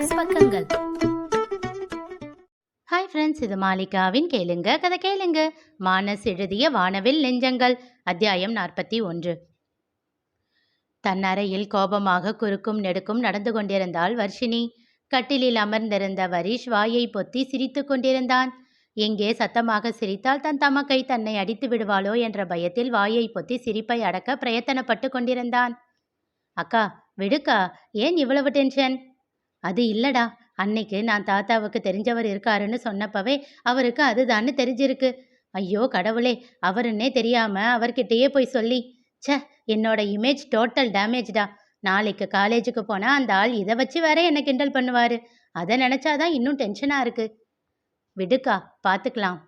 மானஸ் பக்கங்கள். Hi friends, இது மாலிகாவின் கேளுங்க கதை கேளுங்க. மானஸ் எழுதிய வானவில் நெஞ்சங்கள், அத்தியாயம் 41. தன் அறையில் கோபமாக குறுக்கும் நெடுக்கும் நடந்து கொண்டிருந்தாள் வர்ஷினி. கட்டிலில் அமர்ந்திருந்த வரிஷ் வாயை பொத்தி சிரித்து கொண்டிருந்தான். எங்கே சத்தமாக சிரித்தால் தன் தமக்கை தன்னை அடித்து விடுவாளோ என்ற பயத்தில் வாயை பொத்தி சிரிப்பை அடக்க பிரயத்தனப்பட்டு கொண்டிருந்தான். அக்கா விடுக்கா, ஏன் இவ்வளவு டென்ஷன்? அது இல்லடா, அன்னைக்கு நான் தாத்தாவுக்கு தெரிஞ்சவர் இருக்காருன்னு சொன்னப்பவே அவருக்கு அதுதான்னு தெரிஞ்சிருக்கு. ஐயோ கடவுளே, அவருன்னே தெரியாம அவர்கிட்டயே போய் சொல்லி என்னோட இமேஜ் டோட்டல் டேமேஜ்டா. நாளைக்கு காலேஜுக்கு போனா அந்த ஆள் இதை வச்சு வேற என்ன கிண்டல் பண்ணுவாரு. அதை நினைச்சாதான் இன்னும் டென்ஷனா இருக்கு. விடுக்கா, பார்த்துக்கலாம்.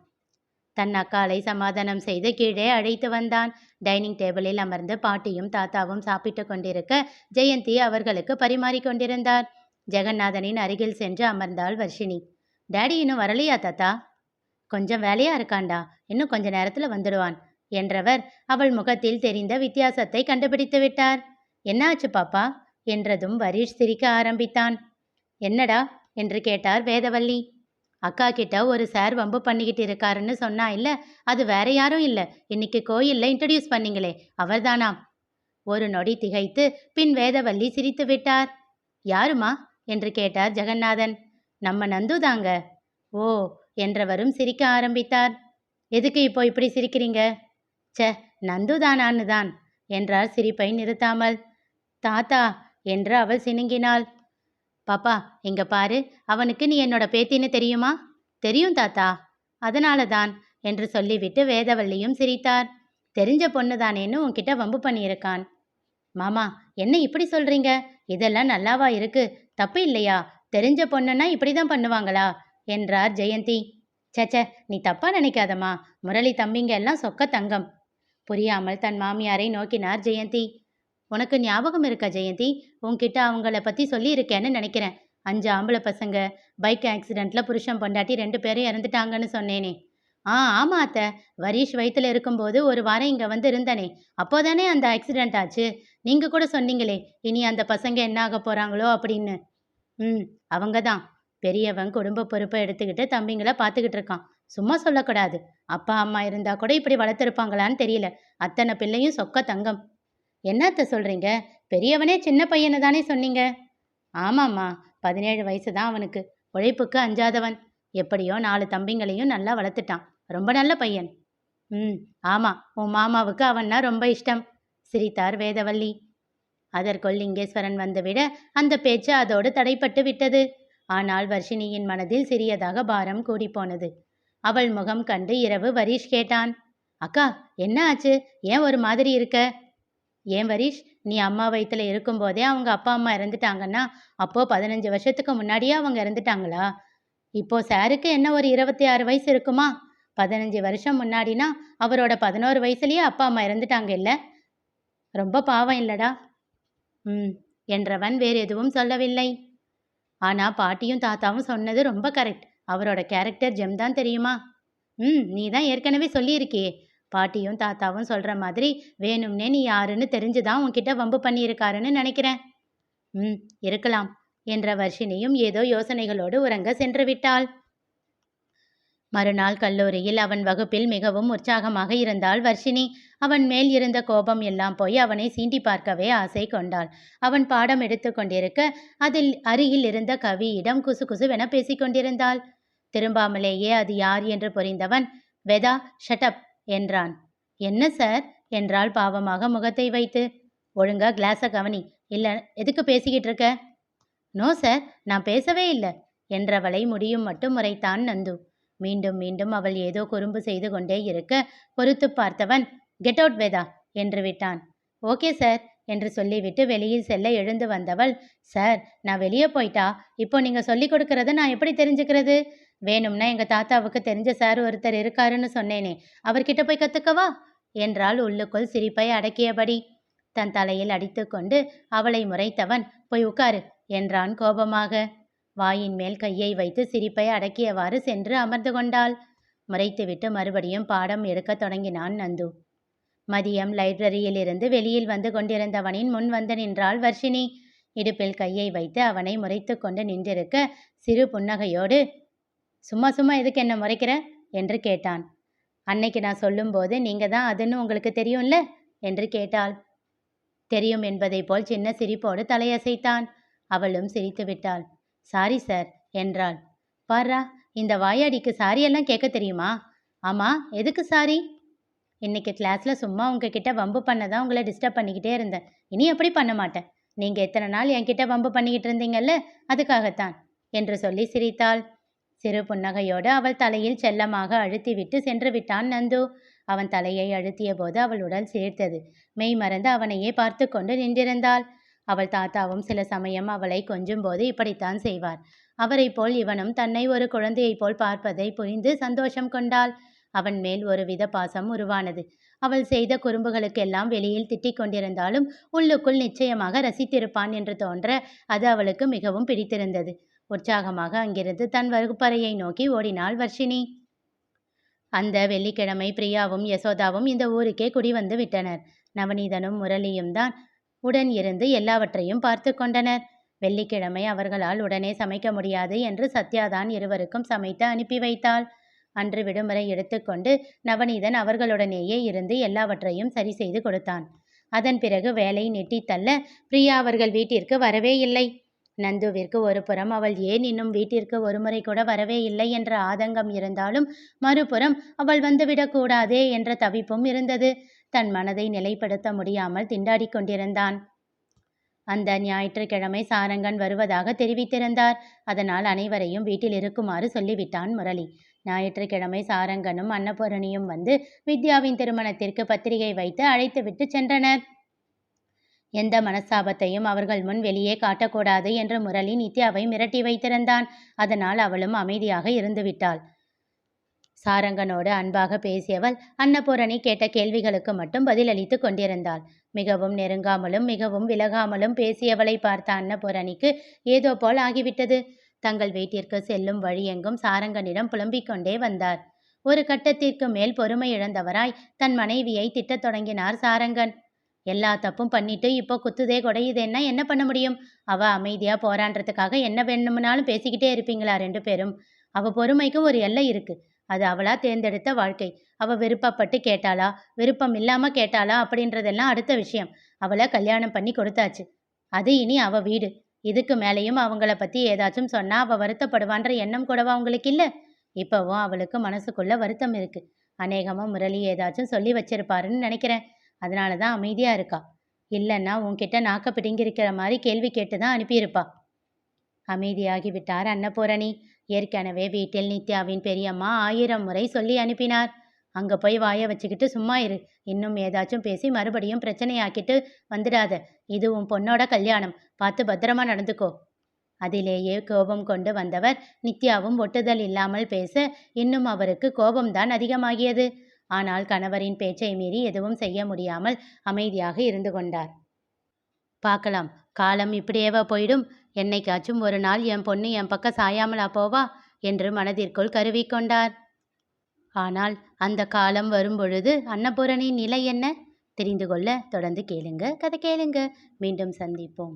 தன் அக்காளை சமாதானம் செய்து கீழே அழைத்து வந்தான். டைனிங் டேபிளில் அமர்ந்து பாட்டியும் தாத்தாவும் சாப்பிட்டு கொண்டிருக்க ஜெயந்தி அவர்களுக்கு பரிமாறி கொண்டிருந்தார். ஜெகநாதனின் அருகில் சென்று அமர்ந்தாள் வர்ஷினி. டேடி இன்னும் வரலையா தாத்தா? கொஞ்சம் வேலையா இருக்காண்டா, இன்னும் கொஞ்ச நேரத்துல வந்துடுவான் என்றவர் அவள் முகத்தில் தெரிந்த வித்தியாசத்தை கண்டுபிடித்து விட்டார். என்னாச்சு பாப்பா என்றதும் வரிஷ் சிரிக்க ஆரம்பித்தான். என்னடா என்று கேட்டார் வேதவல்லி. அக்கா கிட்ட ஒரு சார் வம்பு பண்ணிக்கிட்டு இருக்காருன்னு சொன்னா இல்ல, அது வேற யாரும் இல்ல, இன்னைக்கு கோயில்ல இன்ட்ரடியூஸ் பண்ணீங்களே அவர்தானாம். ஒரு நொடி திகைத்து பின் வேதவல்லி சிரித்து விட்டார். யாருமா என்று கேட்டார் ஜெகநாதன். நம்ம நந்து தாங்க. ஓ என்றவரும் சிரிக்க ஆரம்பித்தார். எதுக்கு இப்போ இப்படி சிரிக்கிறீங்க? நந்து தானான்னு தான் என்றார் சிரிப்பை நிறுத்தாமல். தாத்தா என்று அவள் சினுங்கினாள். பாப்பா இங்க பாரு, அவனுக்கு நீ என்னோட பேத்தின்னு தெரியுமா? தெரியும் தாத்தா. அதனால தான் என்று சொல்லிவிட்டு வேதவல்லியும் சிரித்தார். தெரிஞ்ச பொண்ணு தானேன்னு உன்கிட்ட வம்பு பண்ணியிருக்கான். மாமா என்ன இப்படி சொல்றீங்க? இதெல்லாம் நல்லாவா இருக்கு? தப்பு இல்லையா? தெரிஞ்ச பொண்ணுன்னா இப்படிதான் பண்ணுவாங்களா என்றார் ஜெயந்தி. நீ தப்பா நினைக்காதம்மா, முரளி தம்பிங்க எல்லாம் சொக்க தங்கம். புரியாமல் தன் மாமியாரை நோக்கினார் ஜெயந்தி. உனக்கு ஞாபகம் இருக்கா ஜெயந்தி, உன்கிட்ட அவங்கள பத்தி சொல்லி இருக்கேன்னு நினைக்கிறேன். 5 ஆம்பளை பசங்க பைக் ஆக்சிடென்ட்ல புருஷன் பொண்டாட்டி 2 பேரும் இறந்துட்டாங்கன்னு சொன்னேனே. ஆமா அத்தை, வரிஷ் வயிற்றுல இருக்கும்போது ஒரு வாரம் இங்க வந்து இருந்தனே, அப்போதானே அந்த ஆக்சிடென்ட் ஆச்சு. நீங்க கூட சொன்னீங்களே இனி அந்த பசங்க என்ன ஆக போறாங்களோ அப்படின்னு. அவங்க தான். பெரியவன் குடும்ப பொறுப்பை எடுத்துக்கிட்டு தம்பிங்களை பார்த்துக்கிட்டு இருக்கான். சும்மா சொல்லக்கூடாது. அப்பா அம்மா இருந்தா கூட இப்படி வளர்த்துருப்பாங்களான்னு தெரியல. அத்தனை பிள்ளையும் சொக்க தங்கம். என்னத்த சொல்றீங்க? பெரியவனே சின்ன பையனை தானே சொன்னீங்க? ஆமாம்மா, 17 வயசு தான் அவனுக்கு. உழைப்புக்கு அஞ்சாதவன். எப்படியோ 4 தம்பிங்களையும் நல்லா வளர்த்துட்டான். ரொம்ப நல்ல பையன். ஆமா, உன் மாமாவுக்கு அவன்னா ரொம்ப இஷ்டம் சிரித்தார் வேதவல்லி. அதற்குள் லிங்கேஸ்வரன் வந்துவிட அந்த பேச்சு அதோடு தடைப்பட்டு விட்டது. ஆனால் வர்ஷினியின் மனதில் சிறியதாக பாரம் கூடிப்போனது. அவள் முகம் கண்டு இரவு வரிஷ் கேட்டான். அக்கா என்ன ஆச்சு? ஏன் ஒரு மாதிரி இருக்க? ஏன் வரிஷ், நீ அம்மா வயிற்றுல இருக்கும்போதே அவங்க அப்பா அம்மா இறந்துட்டாங்கன்னா அப்போ 15 வருஷத்துக்கு முன்னாடியே அவங்க இறந்துட்டாங்களா? இப்போ சாருக்கு என்ன ஒரு 26 வயசு இருக்குமா? 15 வருஷம் முன்னாடினா அவரோட 11 வயசுலயே அப்பா அம்மா இறந்துட்டாங்க இல்ல? ரொம்ப பாவம் இல்லடா. என்றவன் வேறு எதுவும் சொல்லவில்லை. ஆனா பாட்டியும் தாத்தாவும் சொன்னது ரொம்ப கரெக்ட். அவரோட கேரக்டர் ஜெம் தான் தெரியுமா? நீ தான் ஏற்கனவே சொல்லியிருக்கியே. பாட்டியும் தாத்தாவும் சொல்ற மாதிரி வேணும்னே நீ யாருன்னு தெரிஞ்சுதான் உன்கிட்ட வம்பு பண்ணியிருக்காருன்னு நினைக்கிறேன். இருக்கலாம் என்ற வர்ஷினியும் ஏதோ யோசனைகளோடு உறங்க சென்று விட்டாள். மறுநாள் கல்லூரியில் அவன் வகுப்பில் மிகவும் உற்சாகமாக இருந்தாள் வர்ஷினி. அவன் மேல் இருந்த கோபம் எல்லாம் போய் அவனை சீண்டி பார்க்கவே ஆசை கொண்டாள். அவன் பாடம் எடுத்து கொண்டிருக்க அதில் அருகில் இருந்த கவியிடம் குசு குசுவென பேசிக்கொண்டிருந்தாள். திரும்பாமலேயே அது யார் என்று புரிந்தவன் வெதா ஷட்டப் என்றான். என்ன சார் என்றாள் பாவமாக முகத்தை வைத்து. ஒழுங்கா கிளாஸை கவனி, இல்ல எதுக்கு பேசிக்கிட்டு இருக்க? நோ சார், நான் பேசவே இல்லை என்றவளை முடியும் மட்டும் முறைத்தான் நந்து. மீண்டும் மீண்டும் அவள் ஏதோ குறும்பு செய்து கொண்டே இருக்க பொறுத்து பார்த்தவன் கெட் அவுட் வேதா என்று விட்டான். ஓகே சார் என்று சொல்லிவிட்டு வெளியில் செல்ல எழுந்து வந்தவள், சார் நான் வெளியே போயிட்டா இப்போ நீங்க சொல்லி கொடுக்கறத நான் எப்படி தெரிஞ்சுக்கிறது? வேணும்னா எங்க தாத்தாவுக்கு தெரிஞ்ச சார் ஒருத்தர் இருக்காருன்னு சொன்னேனே, அவர்கிட்ட போய் கத்துக்கவா என்றாள் உள்ளுக்குள் சிரிப்பை அடக்கியபடி. தன் தலையில் அடித்து கொண்டு அவளை முறைத்தவன் போய் உட்காரு என்றான் கோபமாக. வாயின் மேல் கையை வைத்து சிரிப்பை அடக்கியவாறு சென்று அமர்ந்து கொண்டாள். முறைத்துவிட்டு மறுபடியும் பாடம் எடுக்க தொடங்கினான் நந்து. மதியம் லைப்ரரியில் இருந்து வெளியில் வந்து கொண்டிருந்தவனின் முன் வந்து நின்றாள் வர்ஷினி. இடுப்பில் கையை வைத்து அவனை முறைத்து கொண்டு நின்றிருக்க சிறு புன்னகையோடு, சும்மா சும்மா எதுக்கு என்ன முறைக்கிற என்று கேட்டான். அன்னைக்கு நான் சொல்லும்போது நீங்க தான் அதுன்னு உங்களுக்கு தெரியும்ல என்று கேட்டாள். தெரியும் என்பதை போல் சின்ன சிரிப்போடு தலையசைத்தான். அவளும் சிரித்து விட்டாள். சாரி சார் என்றாள். பாரா, இந்த வாயாடிக்கு சாரி எல்லாம் கேட்க தெரியுமா? ஆமா, எதுக்கு சாரி? இன்னைக்கு கிளாஸ்ல சும்மா உங்ககிட்ட வம்பு பண்ணதான் உங்களை டிஸ்டர்ப் பண்ணிக்கிட்டே இருந்தேன். இனி அப்படி பண்ண மாட்டேன். நீங்க எத்தனை நாள் என்கிட்ட வம்பு பண்ணிக்கிட்டு இருந்தீங்கல்ல, அதுக்காகத்தான் என்று சொல்லி சிரித்தாள். சிறு புன்னகையோடு அவள் தலையில் செல்லமாக அழுத்திவிட்டு சென்று விட்டான் நந்து. அவன் தலையை அழுத்திய போது அவள் உடல் சிலிர்த்தது. மெய் மறந்து அவனையே பார்த்து கொண்டு நின்றிருந்தாள். அவள் தாத்தாவும் சில சமயம் அவளை கொஞ்சும் போது இப்படித்தான் செய்வார். அவரை போல் இவனும் தன்னை ஒரு குழந்தையைப் போல் பார்ப்பதை புரிந்து சந்தோஷம் கொண்டாள். அவன் மேல் ஒருவித பாசம் உருவானது. அவள் செய்த குறும்புகளுக்கெல்லாம் வெளியில் திட்டிக் கொண்டிருந்தாலும் உள்ளுக்குள் நிச்சயமாக ரசித்திருப்பான் என்று தோன்ற அது அவளுக்கு மிகவும் பிடித்திருந்தது. உற்சாகமாக அங்கிருந்து தன் வகுப்பறையை நோக்கி ஓடினாள் வர்ஷினி. அந்த வெள்ளிக்கிழமை பிரியாவும் யசோதாவும் இந்த ஊருக்கே குடி வந்து விட்டனர். நவநீதனும் முரளியும் தான் உடன் இருந்து எல்லாவற்றையும் பார்த்து கொண்டனர். வெள்ளிக்கிழமை அவர்களால் உடனே சமைக்க முடியாது என்று சத்யாதான் இருவருக்கும் சமைத்து அனுப்பி வைத்தாள். அன்று விடுமுறை எடுத்துக்கொண்டு நவநீதன் அவர்களுடனேயே இருந்து எல்லாவற்றையும் சரி செய்து கொடுத்தான். அதன் பிறகு வேலை நெட்டித்தள்ள பிரியா அவர்கள் வீட்டிற்கு வரவே இல்லை. நந்துவிற்கு ஒரு புறம் அவள் ஏன் இன்னும் வீட்டிற்கு ஒருமுறை கூட வரவே இல்லை என்ற ஆதங்கம் இருந்தாலும் மறுபுறம் அவள் வந்துவிடக்கூடாதே என்ற தவிப்பும் இருந்தது. தன் மனதை நிலைப்படுத்த முடியாமல் திண்டாடி கொண்டிருந்தான். அந்த ஞாயிற்றுக்கிழமை சாரங்கன் வருவதாக தெரிவித்திருந்தார். அதனால் அனைவரையும் வீட்டில் இருக்குமாறு சொல்லிவிட்டான் முரளி. ஞாயிற்றுக்கிழமை சாரங்கனும் அன்னபூரணியும் வந்து வித்யாவின் திருமணத்திற்கு பத்திரிகை வைத்து அழைத்துவிட்டு சென்றனர். எந்த மனஸ்தாபத்தையும் அவர்கள் முன் வெளியே காட்டக்கூடாது என்று முரளி நித்யாவை மிரட்டி வைத்திருந்தான். அதனால் அவளும் அமைதியாக இருந்துவிட்டாள். சாரங்கனோடு அன்பாக பேசியவள் அன்னபூரணி கேட்ட கேள்விகளுக்கு மட்டும் பதிலளித்து கொண்டிருந்தாள். மிகவும் நெருங்காமலும் மிகவும் விலகாமலும் பேசியவளை பார்த்த அன்னபூரணிக்கு ஏதோ போல் ஆகிவிட்டது. தங்கள் வீட்டிற்கு செல்லும் வழியெங்கும் சாரங்கனிடம் புலம்பிக் கொண்டே வந்தார். ஒரு கட்டத்திற்கு மேல் பொறுமை இழந்தவராய் தன் மனைவியை திட்டத் தொடங்கினார் சாரங்கன். எல்லா தப்பும் பண்ணிட்டு இப்போ குத்துதே கொடையுதேன்னா என்ன பண்ண முடியும்? அவ அமைதியா போரான்றதுக்காக என்ன வேணும்னாலும் பேசிக்கிட்டே இருப்பீங்களா 2 பேரும்? அவ பொறுமைக்கு ஒரு எல்லை இருக்கு. அது அவளா தேர்ந்தெடுத்த வாழ்க்கை. அவ விருப்பப்பட்டு கேட்டாளா, விருப்பம் இல்லாம கேட்டாளா அப்படின்றதெல்லாம் அடுத்த விஷயம். அவளை கல்யாணம் பண்ணி கொடுத்தாச்சு. அது இனி அவ வீடு. இதுக்கு மேலேயும் அவங்கள பத்தி ஏதாச்சும் சொன்னா அவ வருத்தப்படுவான்ற எண்ணம் கூடவா உங்களுக்கு இல்ல? இப்பவும் அவளுக்கு மனசுக்குள்ள வருத்தம் இருக்கு. அநேகமா முரளி ஏதாச்சும் சொல்லி வச்சிருப்பாருன்னு நினைக்கிறேன். அதனால தான் அமைதியா இருக்கா. இல்லைன்னா உன்கிட்ட நாக்க பிடுங்கிருக்கிற மாதிரி கேள்வி கேட்டுதான் அனுப்பியிருப்பா. அமைதியாகி விட்டார் அன்னபூரணி. ஏற்கனவே வீட்டில் நித்யாவின் பெரியம்மா 1000 முறை சொல்லி அனுப்பினார். அங்க போய் வாய வச்சுக்கிட்டு சும்மா இரு. இன்னும் ஏதாச்சும் பேசி மறுபடியும் பிரச்சனையாக்கிட்டு வந்துடாத. இது உன் பொண்ணோட கல்யாணம். பார்த்து பத்திரமா நடந்துக்கோ. அதிலேயே கோபம் கொண்டு வந்தவர் நித்யாவும் ஒட்டுதல் இல்லாமல் பேச இன்னும் அவருக்கு கோபம்தான் அதிகமாகியது. ஆனால் கணவரின் பேச்சை மீறி எதுவும் செய்ய முடியாமல் அமைதியாக இருந்து கொண்டார். பார்க்கலாம், காலம் இப்படியேவா போயிடும்? என்னைக்காச்சும் ஒரு நாள் என் பொண்ணு என் பக்கம் சாயாமலா போவா என்று மனதிற்குள் கருவிக்கொண்டார். ஆனால் அந்த காலம் வரும்பொழுது அன்னபூரணியின் நிலை என்ன? தெரிந்து கொள்ள தொடர்ந்து கேளுங்க. கதை கேளுங்க. மீண்டும் சந்திப்போம்.